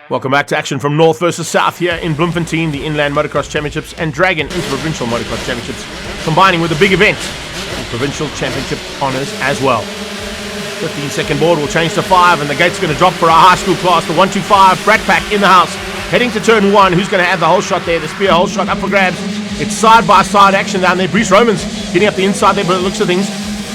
Welcome back to action from North versus South here in Bloemfontein, the Inland Motocross Championships and Dragon Interprovincial Motocross Championships, combining with a big event, the Provincial Championship honours as well. 15-second board will change to 5, and the gate's going to drop for our high school class. The 125 Brat Pack in the house, heading to turn 1. Who's going to have the whole shot there? The spear whole shot up for grabs. It's side-by-side action down there. Brees Romans getting up the inside there, but it looks of things,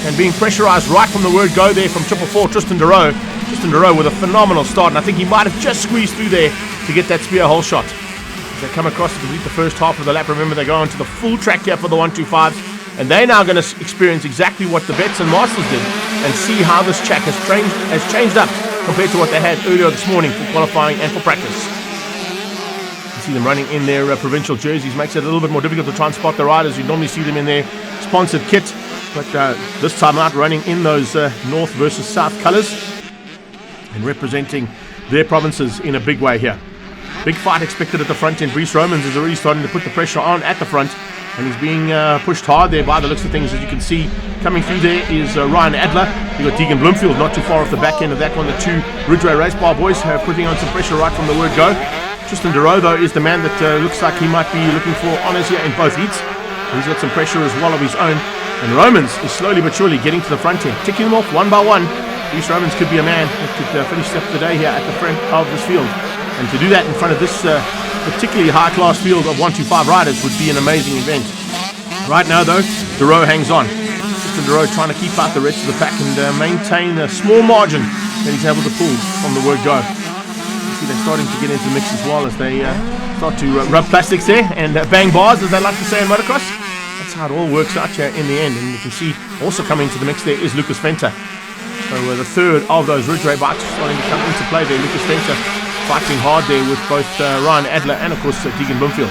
and being pressurised right from the word go there from 444 Tristan Deroe. Tristan Deroe with a phenomenal start, and I think he might have just squeezed through there to get that spear hole shot. As they come across to complete the first half of the lap, remember they go on to the full track here for the 125s, and they're now going to experience exactly what the Vets and Masters did and see how this track has changed up compared to what they had earlier this morning for qualifying and for practice. You see them running in their provincial jerseys, makes it a little bit more difficult to try and spot the riders. You normally see them in their sponsored kit, but this time out running in those North versus South colours and representing their provinces in a big way here. Big fight expected at the front end. Brees Romans is already starting to put the pressure on at the front, and he's being pushed hard there by the looks of things. As you can see, coming through there is Ryan Adler. You've got Deegan Bloomfield not too far off the back end of that one. The two Ridgeway Race Bar boys putting on some pressure right from the word go. Tristan Deroe, though, is the man that looks like he might be looking for honours here in both heats. He's got some pressure as well of his own. And Romans is slowly but surely getting to the front end, ticking them off one by one. Brees Romans could be a man that could finish up the day here at the front of this field. And to do that in front of this particularly high-class field of 125 riders would be an amazing event. Right now, though, Deroe hangs on. Tristan Deroe trying to keep out the rest of the pack and maintain a small margin that he's able to pull from the word go. You see they're starting to get into the mix as well as they start to rub plastics there and bang bars, as they like to say in motocross. That's how it all works out here in the end. And you can see also coming into the mix there is Lucas Venter. So the third of those Ridgeway bikes starting to come into play there. Lucas Venter fighting hard there with both Ryan Adler and of course Deegan Bloomfield.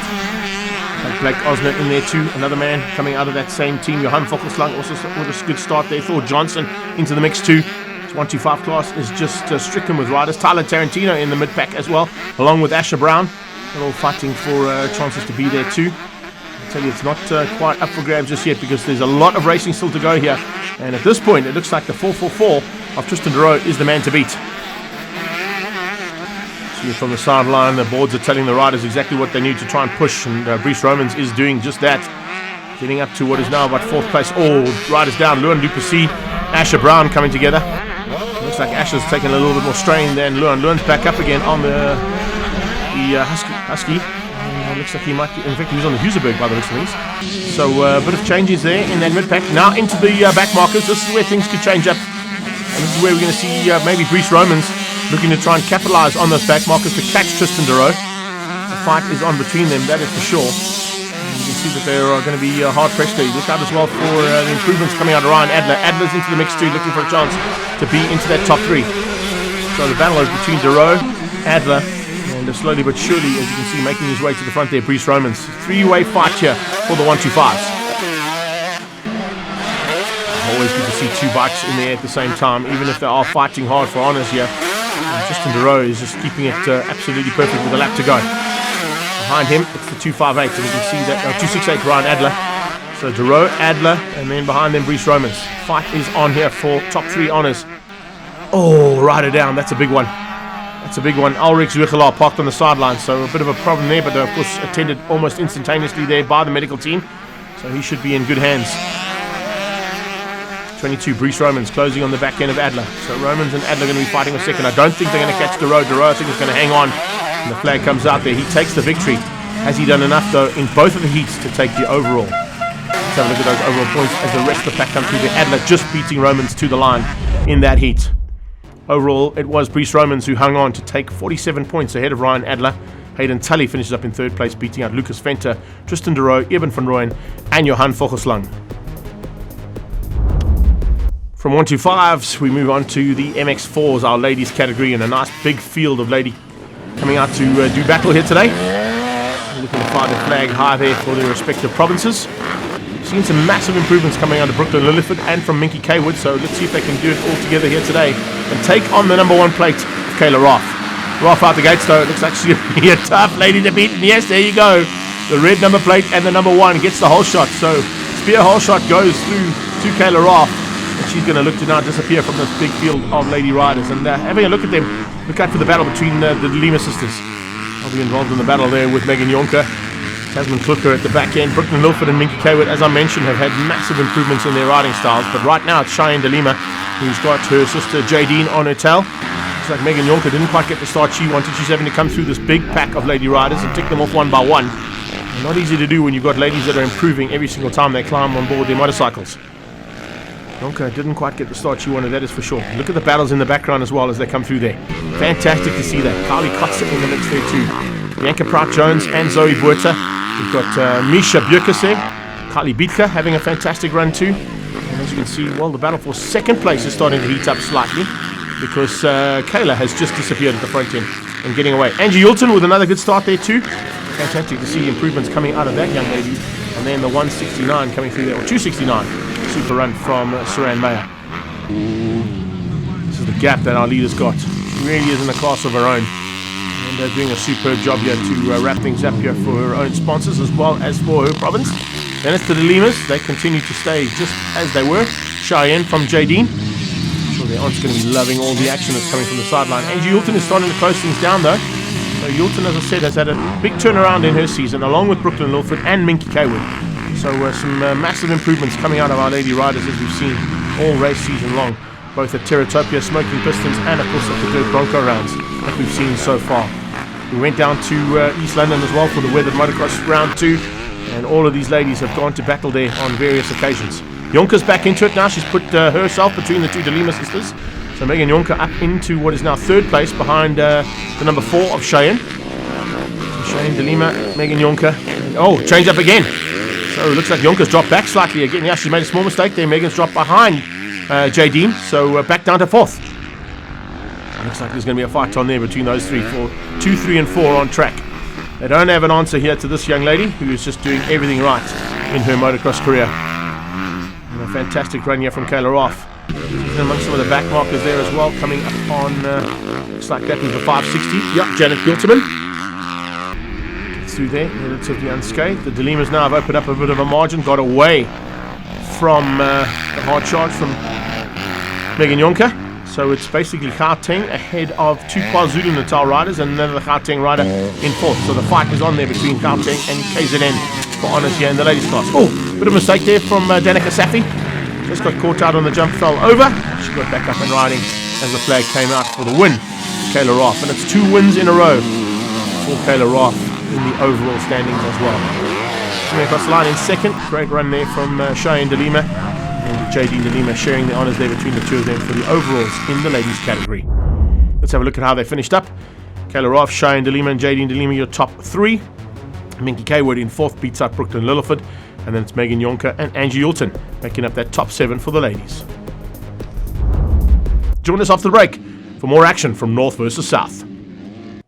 Blake Osner in there too, another man coming out of that same team. Johan Fokkelslang also with a good start there. Thor Johnson into the mix too. This 125 class is just stricken with riders. Tyler Tarantino in the mid-pack as well, along with Asher Brown. They're all fighting for chances to be there too. I tell you, it's not quite up for grabs just yet because there's a lot of racing still to go here. And at this point, it looks like the 444 of Tristan Deroe is the man to beat. See from the sideline, the boards are telling the riders exactly what they need to try and push, and Brees Romans is doing just that. Getting up to what is now about 4th place. Oh, riders down. Luan Duplessis, Asher Brown coming together. Looks like Asher's taking a little bit more strain than Luan. Luan's back up again on the Husky. Looks like he might be, in fact he was on the Huserberg by the looks of things. So a bit of changes there in that mid-pack. Now into the back markers. This is where things could change up. And this is where we're going to see maybe Brees Romans looking to try and capitalise on those back markers to catch Tristan Deroe. The fight is on between them, that is for sure. And you can see that there are going to be hard pressed there. Look out as well for the improvements coming out of Ryan Adler. Adler's into the mix too, looking for a chance to be into that top 3. So the battle is between Deroe, Adler, and slowly but surely, as you can see, making his way to the front there, Brees Romans. 3-way fight here for the 125s. Always good to see 2 bikes in there at the same time, even if they are fighting hard for honours here. And Tristan Deroe is just keeping it absolutely perfect with a lap to go. Behind him, it's the 258, and you can see that 268 Ryan Adler. So Deroe, Adler, and then behind them Brees Romans. Fight is on here for top 3 honours. Oh, rider down, that's a big one. That's a big one. Ulrich Zwichelaar parked on the sideline, so a bit of a problem there, but of course attended almost instantaneously there by the medical team. So he should be in good hands. 22, Brees Romans closing on the back end of Adler. So Romans and Adler are going to be fighting a second. I don't think they're going to catch Deroe. Deroe, I think, is going to hang on. And the flag comes out there. He takes the victory. Has he done enough, though, in both of the heats to take the overall? Let's have a look at those overall points as the rest of the pack comes through there. Adler just beating Romans to the line in that heat. Overall, it was Brees Romans who hung on to take 47 points ahead of Ryan Adler. Hayden Tully finishes up in 3rd place, beating out Lucas Venter, Tristan Deroe, Eben van Rooyen, and Johan Fokkelslang. From 125s, we move on to the MX4s, our ladies category, and a nice big field of lady coming out to do battle here today. Looking to fly the flag high there for their respective provinces. We've seen some massive improvements coming out of Brooklyn Lilliford and from Minky Kaywood, so let's see if they can do it all together here today and take on the number 1 plate of Kayla Roth. Roth out the gates though, it looks like she's going to be a tough lady to beat, and yes, there you go. The red number plate and the number 1 gets the whole shot, so spear whole shot goes through to Kayla Roth. And she's going to look to now disappear from this big field of lady riders. And having a look at them, look out for the battle between the Lima sisters. I'll be involved in the battle there with Megan Jonker, Tasman Klucker at the back end. Brooklyn Lilford and Minky Kaywood, as I mentioned, have had massive improvements in their riding styles. But right now it's Cheyenne de Lima, who's got her sister Jadine on her tail. Looks like Megan Jonker didn't quite get the start she wanted. She's having to come through this big pack of lady riders and tick them off one by one. Not easy to do when you've got ladies that are improving every single time they climb on board their motorcycles. Jonker didn't quite get the start she wanted, that is for sure. Look at the battles in the background as well as they come through there. Fantastic to see that. Kylie Kotzer in the mix there too. Bianca Prout-Jones and Zoe Buerta. We've got Misha Bjerkes there. Kylie Bietke having a fantastic run too. And as you can see, well, the battle for second place is starting to heat up slightly because Kayla has just disappeared at the front end and getting away. Angie Yulton with another good start there too. Fantastic to see improvements coming out of that young lady. And then the 169 coming through there, or 269. Super run from Saran Meyer. This is the gap that our leader's got. She really is in a class of her own. And they're doing a superb job here to wrap things up here for her own sponsors as well as for her province. Then it's to the Limas. They continue to stay just as they were. Cheyenne from Jadine. I'm sure their aunt's going to be loving all the action that's coming from the sideline. Angie Yulton is starting to close things down though. So Yulton, as I said, has had a big turnaround in her season, along with Brooklyn Lilford and Minky Kaywood. So some massive improvements coming out of our lady riders as we've seen all race season long, both at Terratopia, Smoking Pistons, and of course at the Dirt Bronco rounds that we've seen so far. We went down to East London as well for the Weathered Motocross round 2, and all of these ladies have gone to battle there on various occasions. Jonker's back into it now. She's put herself between the two de Lima sisters. So Megan Jonker up into what is now third place behind the number 4 of Cheyenne. So Cheyenne de Lima, Megan Jonker. Oh, change up again. So it looks like Jonker's dropped back slightly again. Yeah, she's made a small mistake there. Megan's dropped behind Jadine. So back down to 4th. Looks like there's going to be a fight on there between those three. 2, 3, and 4 on track. They don't have an answer here to this young lady who is just doing everything right in her motocross career. And a fantastic run here from Kayla Roth. She's amongst some of the back markers there as well, coming up on, looks like that was the 560. Yep, Janet Gilterman. Gets through there, relatively unscathed. The de Limas now have opened up a bit of a margin, got away from the hard charge from Megan Jonker. So it's basically Gauteng ahead of 2 KwaZulu Natal riders and another Gauteng rider in 4th. So the fight is on there between Gauteng and KZN for honours here in the ladies class. Oh, bit of a mistake there from Danica Safi. Just got caught out on the jump, fell over. She got back up and riding as the flag came out for the win. Kayla Roth, and it's 2 wins in a row for Kayla Roth in the overall standings as well. Coming across the line in 2nd, great run there from Cheyenne de Lima and Jadine de Lima, sharing the honours there between the two of them for the overalls in the ladies category. Let's have a look at how they finished up. Kayla Roth, Cheyenne de Lima and Jadine de Lima, your top 3. Minky Kaywood in 4th, beats out Brooklyn Lilford. And then it's Megan Jonker and Angie Yulton making up that top 7 for the ladies. Join us after the break for more action from North versus South.